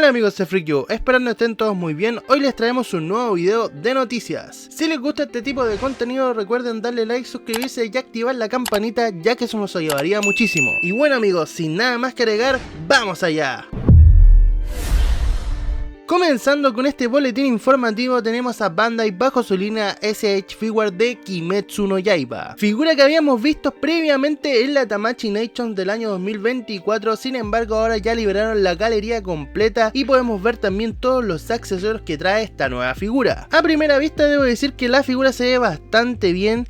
Hola amigos de Freak, esperando estén todos muy bien. Hoy les traemos un nuevo video de noticias. Si les gusta este tipo de contenido, recuerden darle like, suscribirse y activar la campanita, ya que eso nos ayudaría muchísimo. Y bueno amigos, sin nada más que agregar, ¡vamos allá! Comenzando con este boletín informativo, tenemos a Bandai bajo su línea SH Figure de Kimetsu no Yaiba, figura que habíamos visto previamente en la Tamashii Nations del año 2024, sin embargo ahora ya liberaron la galería completa y podemos ver también todos los accesorios que trae esta nueva figura. A primera vista debo decir que la figura se ve bastante bien,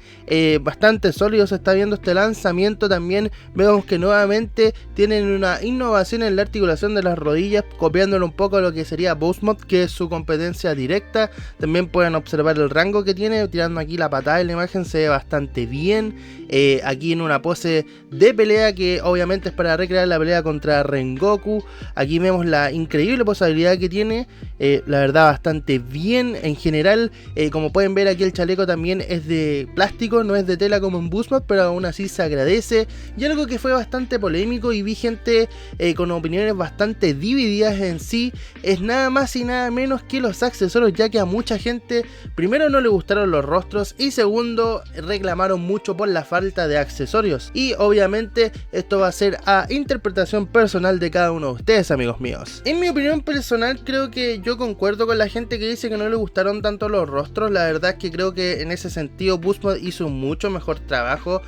bastante sólido se está viendo este lanzamiento. También vemos que nuevamente tienen una innovación en la articulación de las rodillas, copiándole un poco a lo que sería Boosmod, que es su competencia directa. También pueden observar el rango que tiene, tirando aquí la patada en la imagen, se ve bastante bien. Aquí en una pose de pelea que obviamente es para recrear la pelea contra Rengoku. Aquí vemos la increíble posibilidad que tiene, la verdad bastante bien en general. Como pueden ver aquí el chaleco también es de plástico, no es de tela como en Boosmod, pero aún así se agradece. Y algo que fue bastante polémico y vi gente con opiniones bastante divididas en sí, es nada más y nada menos que los accesorios, ya que a mucha gente primero no le gustaron los rostros y segundo reclamaron mucho por la falta de accesorios. Y obviamente esto va a ser a interpretación personal de cada uno de ustedes, amigos míos. En mi opinión personal, creo que yo concuerdo con la gente que dice que no le gustaron tanto los rostros. La verdad es que creo que en ese sentido Boosmod hizo un mucho mejor trabajo,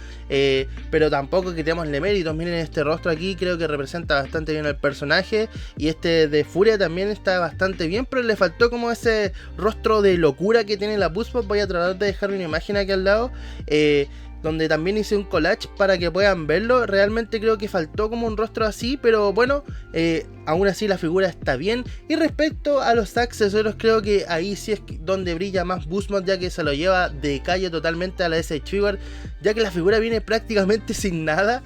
pero tampoco quitémosle méritos. Miren este rostro aquí, creo que representa bastante bien al personaje, y este de Furia también está bastante bien, pero le faltó como ese rostro de locura que tiene la Boosmod. Voy a tratar de dejar una imagen aquí al lado, donde también hice un collage para que puedan verlo. Realmente creo que faltó como un rostro así, pero bueno, aún así la figura está bien. Y respecto a los accesorios, creo que ahí sí es donde brilla más Boosmod, ya que se lo lleva de calle totalmente a la SH Figure, ya que la figura viene prácticamente sin nada.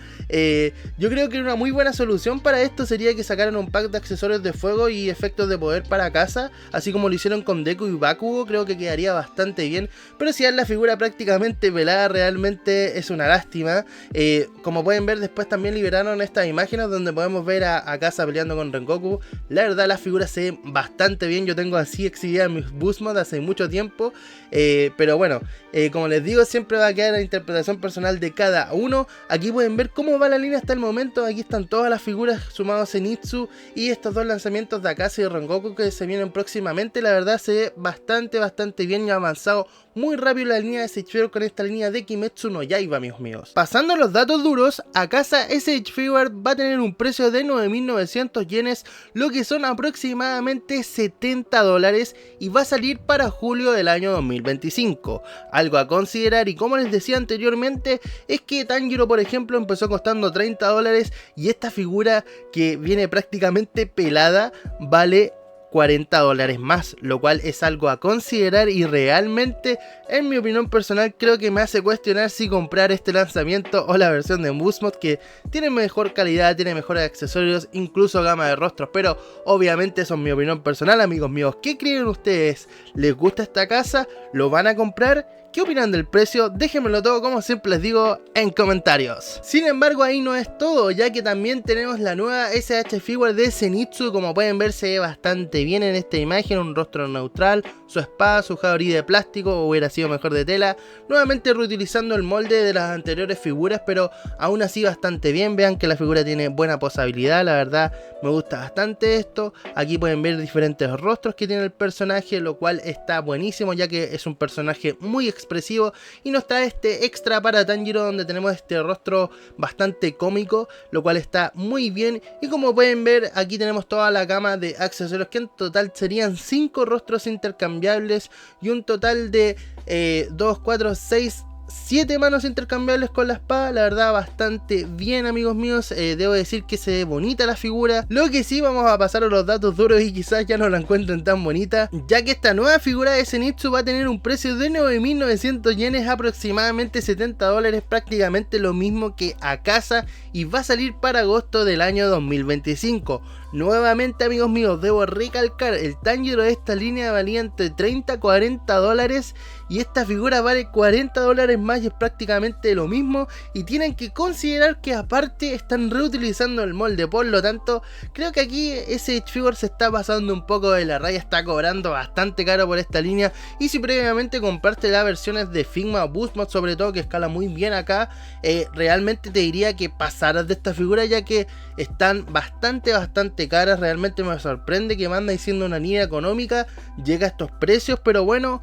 Yo creo que una muy buena solución para esto sería que sacaran un pack de accesorios de fuego y efectos de poder para casa, así como lo hicieron con Deku y Bakugo. Creo que quedaría bastante bien, pero si es la figura prácticamente pelada, realmente es una lástima. Como pueden ver, después también liberaron estas imágenes donde podemos ver a Casa peleando con Rengoku. La verdad la figura se ve bastante bien, yo tengo así exhibida mis Boosmod hace mucho tiempo, pero bueno, como les digo, siempre va a quedar la interpretación personal de cada uno. Aquí pueden ver cómo va la línea hasta el momento. Aquí están todas las figuras sumados a Zenitsu y estos dos lanzamientos de Akaza y Rengoku que se vienen próximamente. La verdad se ve bastante bien y avanzado muy rápido la línea de SH Figure con esta línea de Kimetsu no Yaiba, amigos míos. Pasando a los datos duros, Akaza SH Figure va a tener un precio de 9.900 yenes, lo que son aproximadamente $70, y va a salir para julio del año 2025. Algo a considerar, y como les decía anteriormente, es que Tanjiro, por ejemplo, empezó costando $30 y esta figura que viene prácticamente pelada vale $40 más, lo cual es algo a considerar, y realmente en mi opinión personal creo que me hace cuestionar si comprar este lanzamiento o la versión de Boosmod, que tiene mejor calidad, tiene mejores accesorios, incluso gama de rostros, pero obviamente eso es mi opinión personal, amigos míos. ¿Qué creen ustedes? ¿Les gusta esta casa? ¿Lo van a comprar? ¿Qué opinan del precio? Déjenmelo todo, como siempre les digo, en comentarios. Sin embargo, ahí no es todo, ya que también tenemos la nueva SH Figure de Zenitsu. Como pueden ver, se ve bastante bien en esta imagen, un rostro neutral, su espada, su jabalí de plástico, hubiera sido mejor de tela, nuevamente reutilizando el molde de las anteriores figuras, pero aún así bastante bien. Vean que la figura tiene buena posabilidad, la verdad me gusta bastante esto. Aquí pueden ver diferentes rostros que tiene el personaje, lo cual está buenísimo, ya que es un personaje muy expresivo, y nos trae este extra para Tanjiro donde tenemos este rostro bastante cómico, lo cual está muy bien. Y como pueden ver, aquí tenemos toda la gama de accesorios, que en total serían 5 rostros intercambiables y un total de 2, 4, 6, 7 manos intercambiables con la espada. La verdad bastante bien, amigos míos. Debo decir que se ve bonita la figura. Lo que sí, vamos a pasar a los datos duros y quizás ya no la encuentren tan bonita, ya que esta nueva figura de Zenitsu va a tener un precio de 9.900 yenes, aproximadamente $70, prácticamente lo mismo que Akaza, y va a salir para agosto del año 2025. Nuevamente amigos míos, debo recalcar, el Tanjiro de esta línea valía entre 30 a 40 dólares y esta figura vale 40 dólares más y es prácticamente lo mismo, y tienen que considerar que aparte están reutilizando el molde, por lo tanto creo que aquí SH Figure se está pasando un poco de la raya, está cobrando bastante caro por esta línea, y si previamente compraste las versiones de Figma o Boost Mod sobre todo, que escala muy bien acá, realmente te diría que pasaras de esta figura, ya que están bastante caras. Realmente me sorprende que Bandai, siendo una línea económica, llega a estos precios, pero bueno,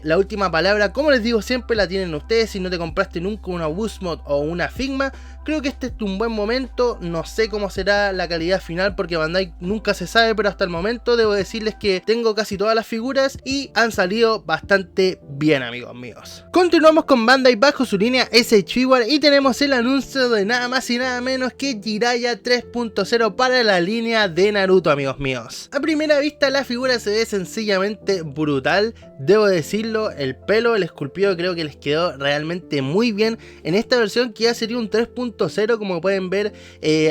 la última palabra, como les digo siempre, la tienen ustedes. Si no te compraste nunca una Boost Mod o una Figma, creo que este es un buen momento. No sé cómo será la calidad final porque Bandai nunca se sabe, pero hasta el momento debo decirles que tengo casi todas las figuras y han salido bastante bien, amigos míos. Continuamos con Bandai bajo su línea SH Figure y tenemos el anuncio de nada más y nada menos que Jiraiya 3.0 para la línea de Naruto, amigos míos. A primera vista la figura se ve sencillamente brutal, debo decirlo. El pelo, el esculpido, creo que les quedó realmente muy bien en esta versión, que ya sería un 3.0. como pueden ver,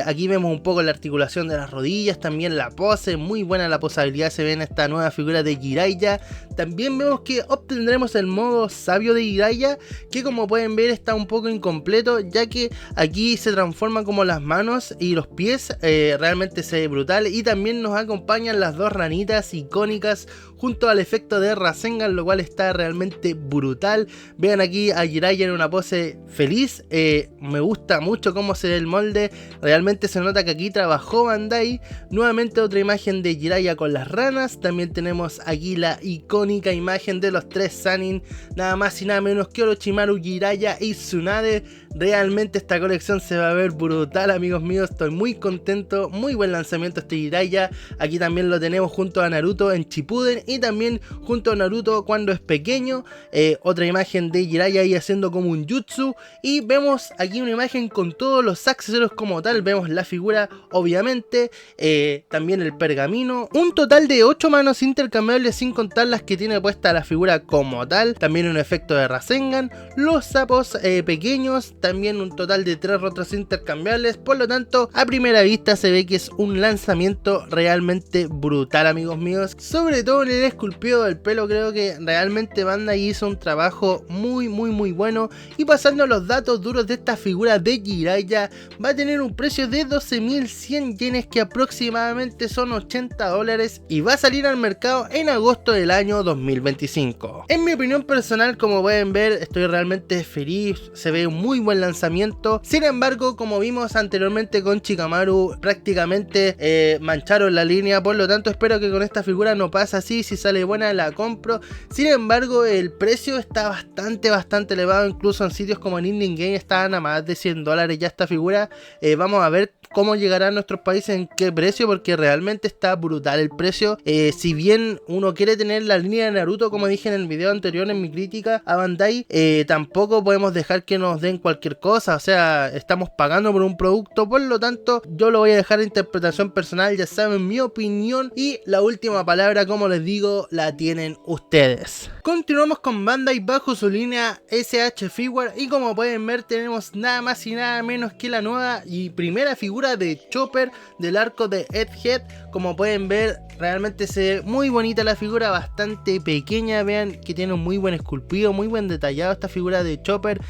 aquí vemos un poco la articulación de las rodillas, también la pose, muy buena la posabilidad se ve en esta nueva figura de Jiraiya. También vemos que obtendremos el modo sabio de Jiraiya, que como pueden ver está un poco incompleto, ya que aquí se transforman como las manos y los pies, realmente se ve brutal. Y también nos acompañan las dos ranitas icónicas junto al efecto de Rasengan, lo cual está realmente brutal. Vean aquí a Jiraiya en una pose feliz, me gusta mucho cómo se ve el molde, realmente se nota que aquí trabajó Bandai. Nuevamente otra imagen de Jiraiya con las ranas, también tenemos aquí la icónica imagen de los tres Sannin, nada más y nada menos que Orochimaru, Jiraiya y Tsunade. Realmente esta colección se va a ver brutal, amigos míos, estoy muy contento, muy buen lanzamiento este Jiraiya. Aquí también lo tenemos junto a Naruto en Shippuden y también junto a Naruto cuando es pequeño. Otra imagen de Jiraiya ahí haciendo como un jutsu, y vemos aquí una imagen con todos los accesorios como tal. Vemos la figura obviamente, también el pergamino, un total de 8 manos intercambiables sin contar las que tiene puesta la figura como tal, también un efecto de Rasengan, los sapos pequeños, también un total de 3 rostros intercambiables. Por lo tanto, a primera vista se ve que es un lanzamiento realmente brutal, amigos míos, sobre todo en el esculpido del pelo. Creo que realmente Bandai hizo un trabajo muy bueno. Y pasando a los datos duros de esta figura de Jiraiya, va a tener un precio de 12.100 yenes, que aproximadamente son 80 dólares, y va a salir al mercado en agosto del año 2025. En mi opinión personal, como pueden ver, estoy realmente feliz, se ve un muy buen lanzamiento. Sin embargo, como vimos anteriormente con Shikamaru, prácticamente mancharon la línea, por lo tanto espero que con esta figura no pase así. Si sale buena la compro. Sin embargo, el precio está bastante elevado, incluso en sitios como en Indian Game estaban a más de 100 dólares ya esta figura. Vamos a ver cómo llegará a nuestros países, en qué precio, porque realmente está brutal el precio. Si bien uno quiere tener la línea de Naruto, como dije en el video anterior en mi crítica a Bandai, tampoco podemos dejar que nos den cualquier cosa. O sea, estamos pagando por un producto, por lo tanto yo lo voy a dejar a interpretación personal, ya saben mi opinión, y la última palabra, como les digo, la tienen ustedes. Continuamos con Bandai bajo su línea SH Figure, y como pueden ver tenemos nada más y nada menos que la nueva y primera figura de Chopper del arco de Egghead. Como pueden ver, realmente se ve muy bonita la figura, bastante pequeña. Vean que tiene un muy buen esculpido, muy buen detallado esta figura de Chopper,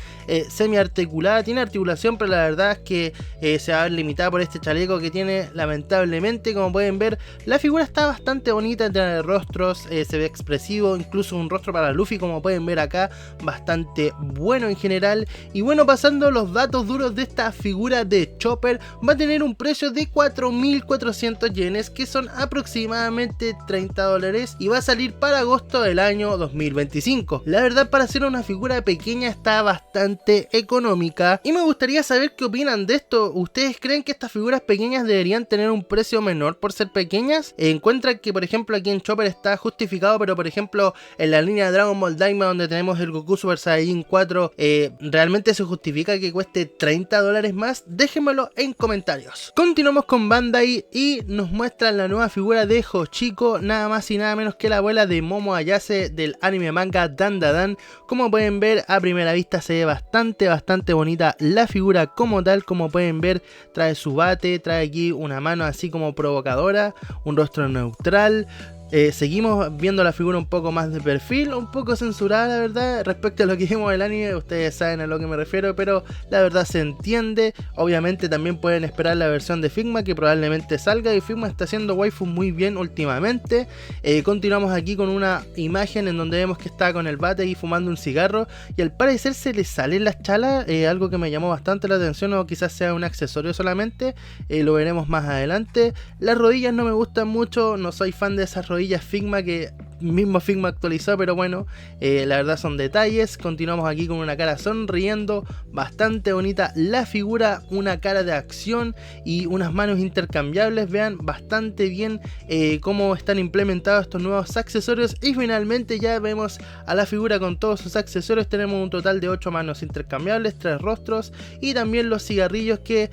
semi articulada, tiene articulación, pero la verdad es que se va a ver limitada por este chaleco que tiene, lamentablemente. Como pueden ver, la figura está bastante bonita, tiene rostros, se ve expresivo, incluso un rostro para Luffy, como pueden ver acá, bastante bueno en general. Y bueno, pasando los datos duros de esta figura de Chopper, va a tener un precio de 4.400 yenes, que son aproximadamente 30 dólares, y va a salir para agosto del año 2025. La verdad, para ser una figura pequeña está bastante económica, y me gustaría saber qué opinan de esto. ¿Ustedes creen que estas figuras pequeñas deberían tener un precio menor por ser pequeñas? ¿Encuentran que por ejemplo aquí en Chopper está justificado, pero por ejemplo en la línea de Dragon Ball Daima, donde tenemos el Goku Super Saiyajin 4, realmente se justifica que cueste 30 dólares más? Déjenmelo en comentarios. Continuamos con Bandai y nos muestran la nueva figura de viejo chico, nada más y nada menos que la abuela de Momo Ayase del anime manga Dandadan. Como pueden ver, a primera vista se ve bastante bonita la figura como tal. Como pueden ver, trae su bate, trae aquí una mano así como provocadora, un rostro neutral. Seguimos viendo la figura un poco más de perfil, un poco censurada la verdad respecto a lo que vimos del anime, ustedes saben a lo que me refiero, pero la verdad se entiende. Obviamente también pueden esperar la versión de Figma que probablemente salga, y Figma está haciendo waifu muy bien últimamente. Continuamos aquí con una imagen en donde vemos que está con el bate y fumando un cigarro, y al parecer se le salen las chalas, algo que me llamó bastante la atención, o quizás sea un accesorio solamente, lo veremos más adelante. Las rodillas no me gustan mucho, no soy fan de esas rodillas Figma que mismo Figma actualizó, pero bueno, la verdad son detalles. Continuamos aquí con una cara sonriendo, bastante bonita la figura, una cara de acción y unas manos intercambiables. Vean bastante bien cómo están implementados estos nuevos accesorios, y finalmente ya vemos a la figura con todos sus accesorios. Tenemos un total de 8 manos intercambiables, 3 rostros y también los cigarrillos que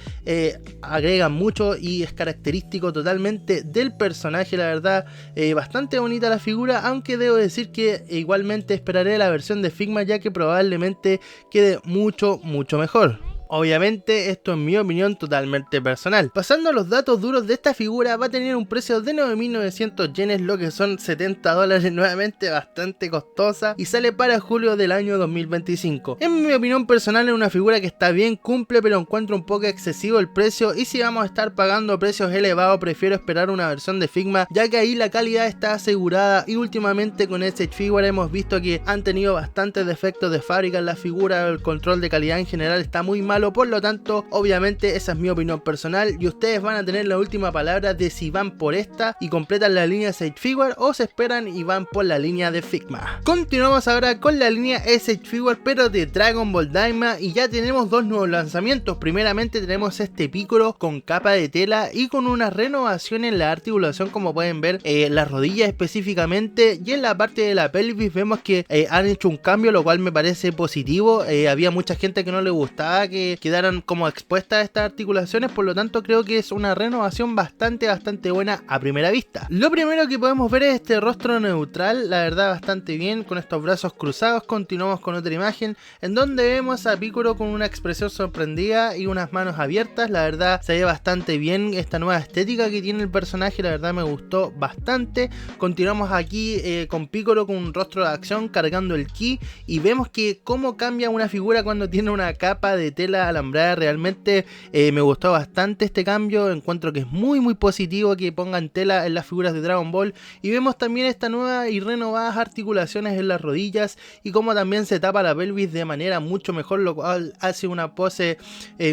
agregan mucho y es característico totalmente del personaje. La verdad, bastante bonita la figura, aunque debo decir que igualmente esperaré la versión de Figma, ya que probablemente quede mucho mejor. Obviamente esto es mi opinión totalmente personal. Pasando a los datos duros de esta figura, va a tener un precio de 9.900 yenes, lo que son 70 dólares, nuevamente bastante costosa, y sale para julio del año 2025. En mi opinión personal es una figura que está bien, cumple, pero encuentro un poco excesivo el precio, y si vamos a estar pagando precios elevados prefiero esperar una versión de Figma, ya que ahí la calidad está asegurada, y últimamente con SH Figuarts hemos visto que han tenido bastantes defectos de fábrica en la figura, el control de calidad en general está muy malo. Por lo tanto, obviamente esa es mi opinión personal, y ustedes van a tener la última palabra de si van por esta y completan la línea SH Figuarts o se esperan y van por la línea de Figma. Continuamos ahora con la línea SH Figuarts pero de Dragon Ball Daima, y ya tenemos dos nuevos lanzamientos. Primeramente tenemos este Piccolo con capa de tela y con una renovación en la articulación, como pueden ver, las rodillas específicamente, y en la parte de la pelvis vemos que han hecho un cambio, lo cual me parece positivo. Había mucha gente que no le gustaba que quedaran como expuestas estas articulaciones, por lo tanto creo que es una renovación bastante buena a primera vista. Lo primero que podemos ver es este rostro neutral, la verdad bastante bien, con estos brazos cruzados. Continuamos con otra imagen en donde vemos a Piccolo con una expresión sorprendida y unas manos abiertas. La verdad se ve bastante bien esta nueva estética que tiene el personaje, la verdad me gustó bastante. Continuamos aquí con Piccolo con un rostro de acción cargando el ki, y vemos que cómo cambia una figura cuando tiene una capa de tela alambrada. Realmente me gustó bastante este cambio, encuentro que es muy positivo que pongan tela en las figuras de Dragon Ball, y vemos también esta nueva y renovadas articulaciones en las rodillas, y como también se tapa la pelvis de manera mucho mejor, lo cual hace una pose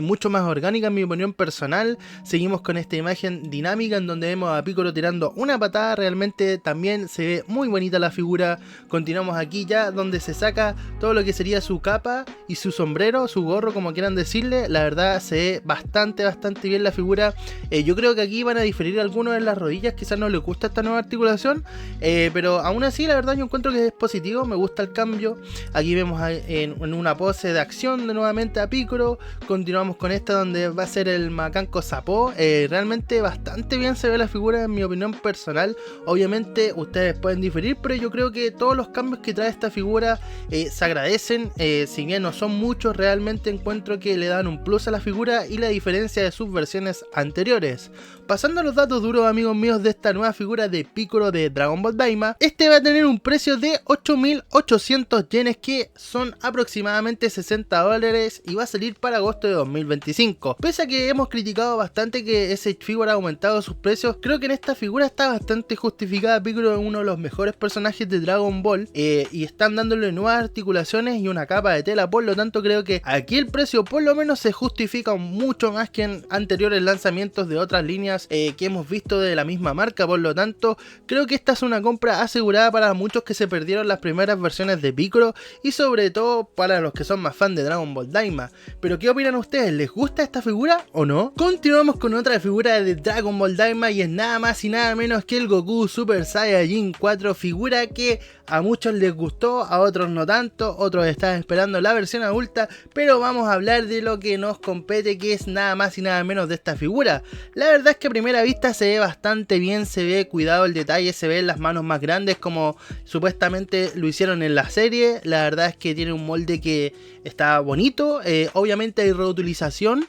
mucho más orgánica en mi opinión personal. Seguimos con esta imagen dinámica en donde vemos a Piccolo tirando una patada, realmente también se ve muy bonita la figura. Continuamos aquí ya donde se saca todo lo que sería su capa y su sombrero, su gorro, como quieran decirle. La verdad se ve bastante bien la figura. Yo creo que aquí van a diferir algunos en las rodillas, quizás no les gusta esta nueva articulación, pero aún así la verdad yo encuentro que es positivo, me gusta el cambio. Aquí vemos en una pose de acción de nuevamente a Piccolo. Continuamos con esta donde va a ser el Macanco Sapó. Realmente bastante bien se ve la figura en mi opinión personal. Obviamente ustedes pueden diferir, pero yo creo que todos los cambios que trae esta figura se agradecen, si bien no son muchos, realmente encuentro que le dan un plus a la figura y la diferencia de sus versiones anteriores. Pasando a los datos duros, amigos míos, de esta nueva figura de Piccolo de Dragon Ball Daima, este va a tener un precio de 8.800 yenes, que son aproximadamente 60 dólares, y va a salir para agosto de 2025. Pese a que hemos criticado bastante que SH Figuarts ha aumentado sus precios, creo que en esta figura está bastante justificada. Piccolo es uno de los mejores personajes de Dragon Ball, y están dándole nuevas articulaciones y una capa de tela, por lo tanto creo que aquí el precio por lo menos se justifica mucho más que en anteriores lanzamientos de otras líneas que hemos visto de la misma marca. Por lo tanto creo que esta es una compra asegurada para muchos que se perdieron las primeras versiones de Piccolo, y sobre todo para los que son más fan de Dragon Ball Daima. Pero ¿qué opinan ustedes? ¿Les gusta esta figura o no? Continuamos con otra figura de Dragon Ball Daima, y es nada más y nada menos que el Goku Super Saiyajin 4, figura que a muchos les gustó, a otros no tanto, otros están esperando la versión adulta, pero vamos a hablar hablar de lo que nos compete, que es nada más y nada menos de esta figura. La verdad es que a primera vista se ve bastante bien, se ve cuidado el detalle, se ven las manos más grandes como supuestamente lo hicieron en la serie. La verdad es que tiene un molde que está bonito, obviamente hay reutilización,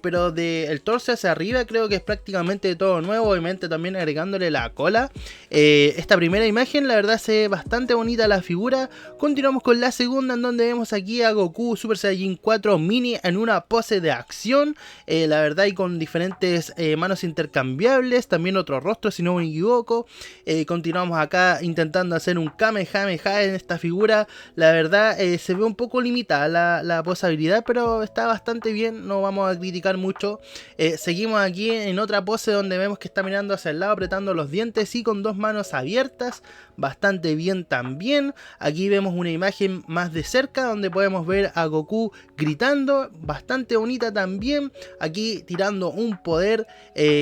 pero del torso hacia arriba creo que es prácticamente todo nuevo, obviamente también agregándole la cola. Esta primera imagen la verdad se ve bastante bonita la figura. Continuamos con la segunda, en donde vemos aquí a Goku Super Saiyajin 4 Mini en una pose de acción, la verdad, y con diferentes manos intercambiables, también otro rostro si no me equivoco. Continuamos acá intentando hacer un Kamehameha en esta figura. La verdad se ve un poco limitada la posabilidad, pero está bastante bien, no vamos a criticar mucho. Seguimos aquí en otra pose donde vemos que está mirando hacia el lado, apretando los dientes y con dos manos abiertas, bastante bien también. Aquí vemos una imagen más de cerca donde podemos ver a Goku gritando, bastante bonita también. Aquí tirando un poder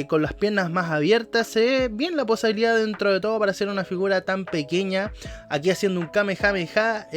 con las piernas más abiertas, se ve bien la posibilidad dentro de todo para hacer una figura tan pequeña. Aquí haciendo un Kamehameha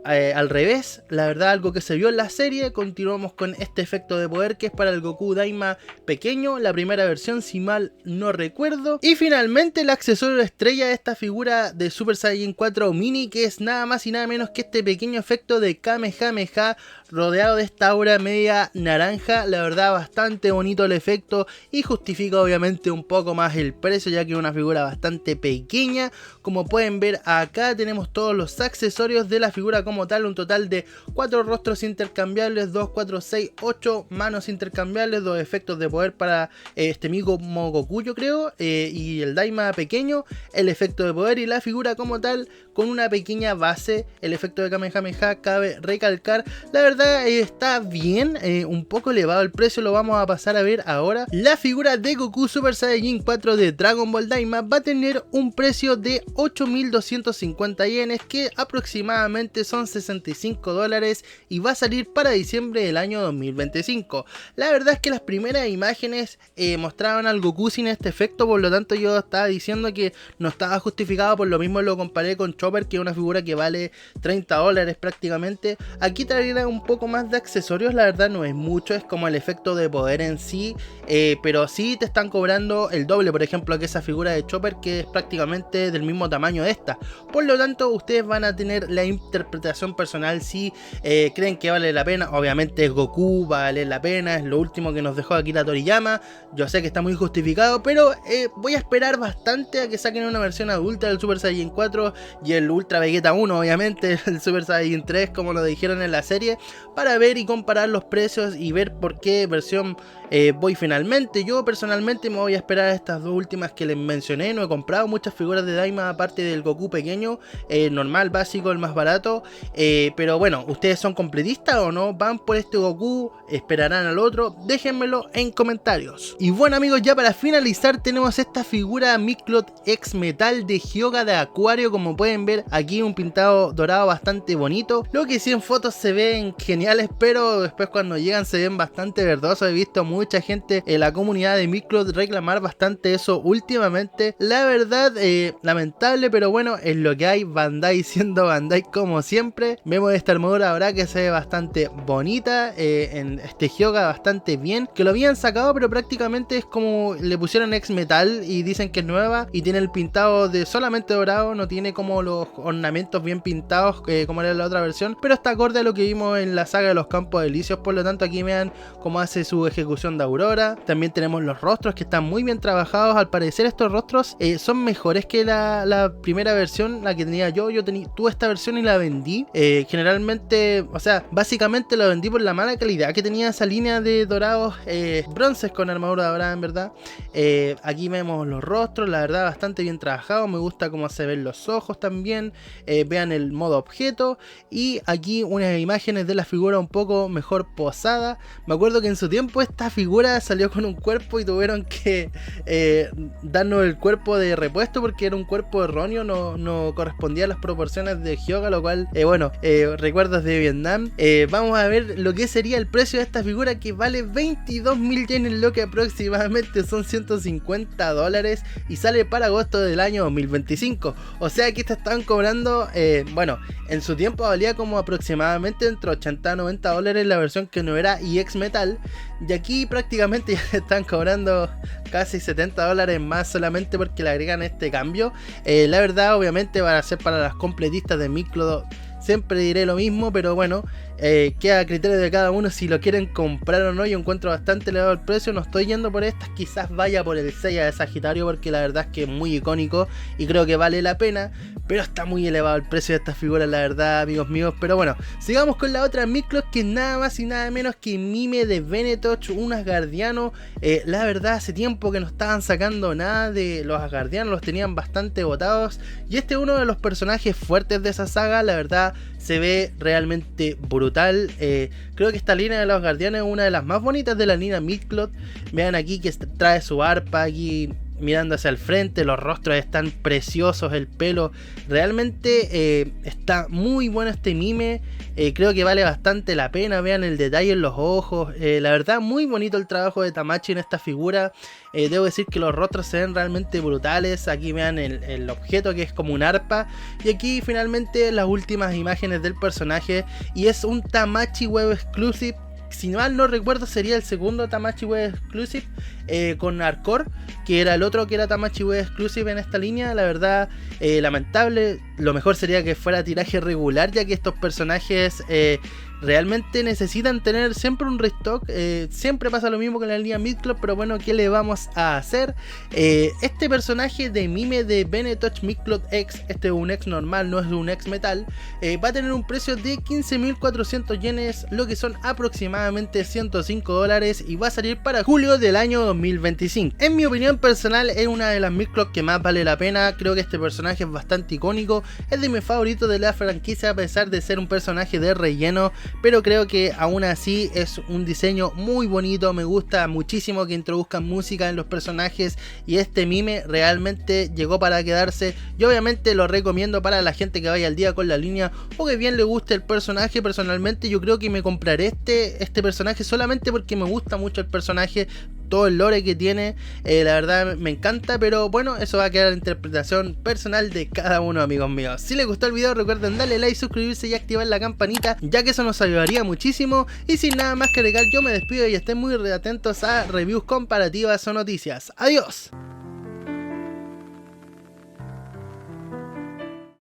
al revés, la verdad algo que se vio en la serie. Continuamos con este efecto de poder que es para el Goku Daima pequeño, la primera versión si mal no recuerdo. Y finalmente el accesorio estrella de esta figura de Super Saiyajin 4 Mini, que es nada más y nada menos que este pequeño efecto de Kamehameha rodeado de esta aura media naranja. La verdad bastante bonito el efecto y justifica obviamente un poco más el precio, ya que es una figura bastante pequeña. Como pueden ver acá tenemos todos los accesorios de la figura como tal, un total de 4 rostros intercambiables, 2, 4, 6, 8 manos intercambiables, 2 efectos de poder para este mismo Goku yo creo, y el Daima pequeño, el efecto de poder y la figura como tal con una pequeña base. El efecto de Kamehameha cabe recalcar, la verdad está bien, un poco elevado el precio, lo vamos a pasar a ver ahora. La figura de Goku Super Saiyajin 4 de Dragon Ball Daima va a tener un precio de 8.250 yenes, que aproximadamente son 65 dólares, y va a salir para diciembre del año 2025. La verdad es que las primeras imágenes mostraban al Goku sin este efecto, por lo tanto yo estaba diciendo que no estaba justificado, por lo mismo lo comparé con Chopper, que es una figura que vale 30 dólares prácticamente. Aquí traería un poco más de accesorios, la verdad no es mucho, es como el efecto de poder en sí, pero sí te están cobrando el doble, por ejemplo, que esa figura de Chopper, que es prácticamente del mismo tamaño de esta. Por lo tanto ustedes van a tener la interpretación personal si creen que vale la pena. Obviamente Goku va a valer la pena, es lo último que nos dejó Akira Toriyama, yo sé que está muy justificado, pero voy a esperar bastante a que saquen una versión adulta del Super Saiyajin 4 y el Ultra Vegeta 1, obviamente el Super Saiyajin 3 como lo dijeron en la serie, para ver y comparar los precios y ver por qué versión voy finalmente. Yo personalmente me voy a esperar a estas dos últimas que les mencioné. No he comprado muchas figuras de Daima aparte del Goku pequeño, normal, básico, el más barato, pero bueno, ¿ustedes son completistas o no? ¿Van por este Goku? ¿Esperarán al otro? Déjenmelo en comentarios. Y bueno amigos, ya para finalizar tenemos esta figura Miclot X Metal de Hyoga de Acuario. Como pueden ver aquí un pintado dorado bastante bonito. Lo que sí en fotos se ven geniales, pero después cuando llegan se ven bastante verdosos. He visto mucha gente en la comunidad de Miclot reclamar bastante eso últimamente. La verdad, lamentable, pero bueno, es lo que hay. Bandai siendo Bandai como siempre. Vemos esta armadura ahora que se ve bastante bonita, en este Hyoga bastante bien, que lo habían sacado pero prácticamente es como le pusieron X Metal y dicen que es nueva y tiene el pintado de solamente dorado, no tiene como los ornamentos bien pintados como era la otra versión, pero está acorde a lo que vimos en la saga de los Campos Elíseos. Por lo tanto aquí vean cómo hace su ejecución de Aurora. También tenemos los rostros que están muy bien trabajados. Al parecer estos rostros son mejores que la primera versión, la que tenía yo. Tuve esta versión y la vendí. Generalmente, o sea, básicamente la vendí por la mala calidad que tenía esa línea de dorados bronces con armadura dorada, en verdad. Aquí vemos los rostros, la verdad bastante bien trabajados. Me gusta cómo se ven los ojos también. Vean el modo objeto. Y aquí unas imágenes de la figura un poco mejor posada. Me acuerdo que en su tiempo esta figura salió con un cuerpo y tuvieron que darnos el cuerpo de repuesto porque era un cuerpo erróneo, no correspondía a las proporciones de Hyoga, lo cual, recuerdos de Vietnam. Vamos a ver lo que sería el precio de esta figura, que vale 22.000 yenes, lo que aproximadamente son $150, y sale para agosto del año 2025. O sea que te están cobrando, en su tiempo valía como aproximadamente entre 80 a $90 la versión que no era EX Metal, y aquí prácticamente ya te están cobrando casi $70 más solamente porque le agregan este cambio. La verdad, obviamente va a ser para las completistas de Miclo. Siempre diré lo mismo, pero bueno, queda a criterio de cada uno si lo quieren comprar o no. Yo encuentro bastante elevado el precio, no estoy yendo por estas, quizás vaya por el Seiya de Sagitario porque la verdad es que es muy icónico y creo que vale la pena, pero está muy elevado el precio de estas figuras, la verdad, amigos míos. Pero bueno, sigamos con la otra Miclos, que es nada más y nada menos que Mime de Venetorch, un Asgardiano. La verdad, hace tiempo que no estaban sacando nada de los Asgardianos, los tenían bastante botados, y este es uno de los personajes fuertes de esa saga. La verdad, se ve realmente brutal. Creo que esta línea de los Asgardianos es una de las más bonitas de la línea Midcloth. Vean aquí que trae su arpa aquí mirando hacia el frente, los rostros están preciosos, el pelo realmente está muy bueno este mime. Creo que vale bastante la pena. Vean el detalle en los ojos, la verdad muy bonito el trabajo de Tamachi en esta figura. Debo decir que los rostros se ven realmente brutales. Aquí vean el objeto, que es como un arpa, y aquí finalmente las últimas imágenes del personaje, y es un Tamachi Web Exclusive. Si mal no recuerdo, sería el segundo Tamachi Web Exclusive, con Arcor, que era el otro que era Tamachi Web Exclusive en esta línea. La verdad, lamentable. Lo mejor sería que fuera tiraje regular, ya que estos personajes realmente necesitan tener siempre un restock. Siempre pasa lo mismo con la línea Midcloth, pero bueno, ¿qué le vamos a hacer? Este personaje de Mime de Venetorch Midcloth X, este es un X normal, no es un X Metal, va a tener un precio de 15.400 yenes, lo que son aproximadamente $105, y va a salir para julio del año 2025. En mi opinión personal, es una de las Midcloth que más vale la pena. Creo que este personaje es bastante icónico, es de mis favoritos de la franquicia, a pesar de ser un personaje de relleno, pero creo que aún así es un diseño muy bonito. Me gusta muchísimo que introduzcan música en los personajes, y este mime realmente llegó para quedarse. Yo obviamente lo recomiendo para la gente que vaya al día con la línea o que bien le guste el personaje. Personalmente yo creo que me compraré este personaje solamente porque me gusta mucho el personaje, todo el lore que tiene, la verdad me encanta. Pero bueno, eso va a quedar a interpretación personal de cada uno, amigos míos. Si les gustó el video, recuerden darle like, suscribirse y activar la campanita, ya que eso nos ayudaría muchísimo. Y sin nada más que agregar, yo me despido y estén muy atentos a reviews comparativas o noticias. Adiós.